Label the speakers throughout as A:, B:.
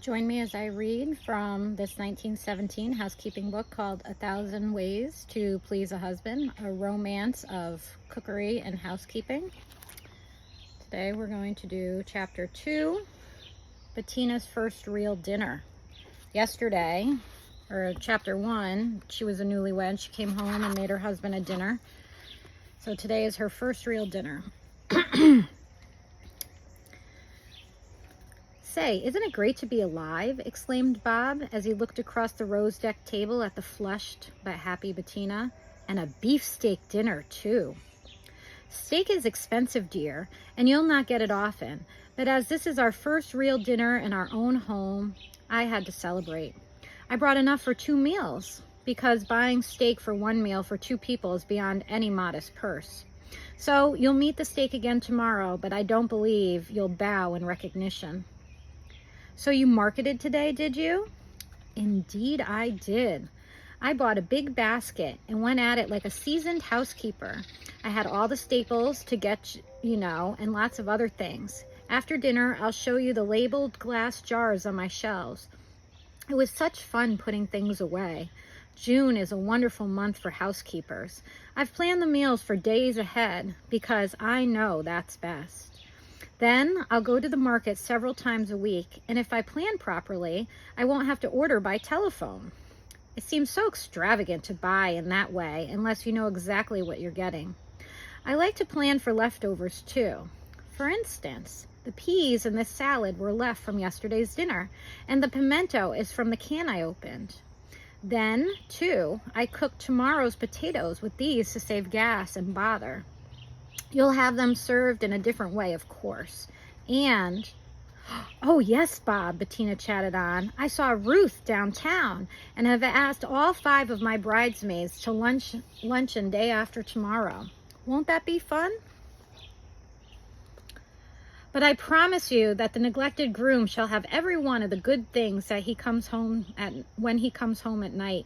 A: Join me as I read from this 1917 housekeeping book called 1,000 Ways to Please a Husband, a romance of cookery and housekeeping. Today we're going to do chapter 2, Bettina's first real dinner. Yesterday, or chapter 1, she was a newlywed. She came home and made her husband a dinner. So today is her first real dinner. Say, isn't it great to be alive? Exclaimed Bob as he looked across the rose-decked table at the flushed but happy Bettina. And a beefsteak dinner, too. Steak is expensive, dear, and you'll not get it often. But as this is our first real dinner in our own home, I had to celebrate. I brought enough for 2 meals, because buying steak for 1 meal for 2 people is beyond any modest purse. So you'll meet the steak again tomorrow, but I don't believe you'll bow in recognition. So you marketed today, did you? Indeed I did. I bought a big basket and went at it like a seasoned housekeeper. I had all the staples to get, and lots of other things. After dinner, I'll show you the labeled glass jars on my shelves. It was such fun putting things away. June is a wonderful month for housekeepers. I've planned the meals for days ahead because I know that's best. Then I'll go to the market several times a week, and if I plan properly, I won't have to order by telephone. It seems so extravagant to buy in that way unless you know exactly what you're getting. I like to plan for leftovers too. For instance, the peas in this salad were left from yesterday's dinner, and the pimento is from the can I opened. Then, too, I cooked tomorrow's potatoes with these to save gas and bother. You'll have them served in a different way, of course. And, oh yes, Bob, Bettina chatted on. I saw Ruth downtown and have asked all 5 of my bridesmaids to luncheon day after tomorrow. Won't that be fun? But I promise you that the neglected groom shall have every one of the good things that when he comes home at night.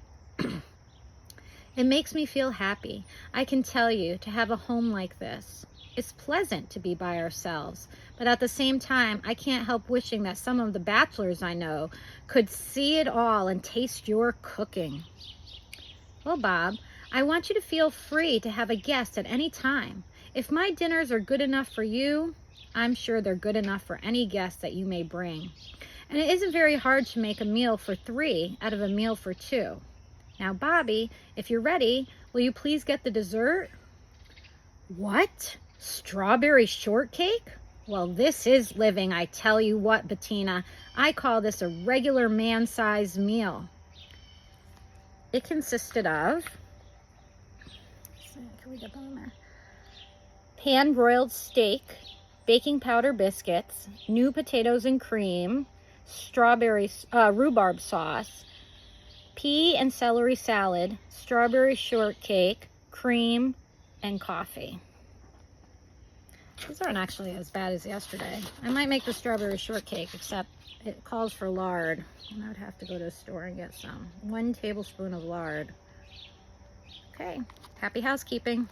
A: It makes me feel happy, I can tell you, to have a home like this. It's pleasant to be by ourselves, but at the same time, I can't help wishing that some of the bachelors I know could see it all and taste your cooking. Well, Bob, I want you to feel free to have a guest at any time. If my dinners are good enough for you, I'm sure they're good enough for any guest that you may bring. And it isn't very hard to make a meal for 3 out of a meal for 2. Now, Bobby, if you're ready, will you please get the dessert? What? Strawberry shortcake? Well, this is living, I tell you what, Bettina. I call this a regular man-sized meal. It consisted of, can we get that in there? Pan-broiled steak, baking powder biscuits, new potatoes and cream, rhubarb sauce, pea and celery salad, strawberry shortcake, cream, and coffee. These aren't actually as bad as yesterday. I might make the strawberry shortcake, except it calls for lard. And I would have to go to the store and get some. 1 tablespoon of lard. Okay, happy housekeeping.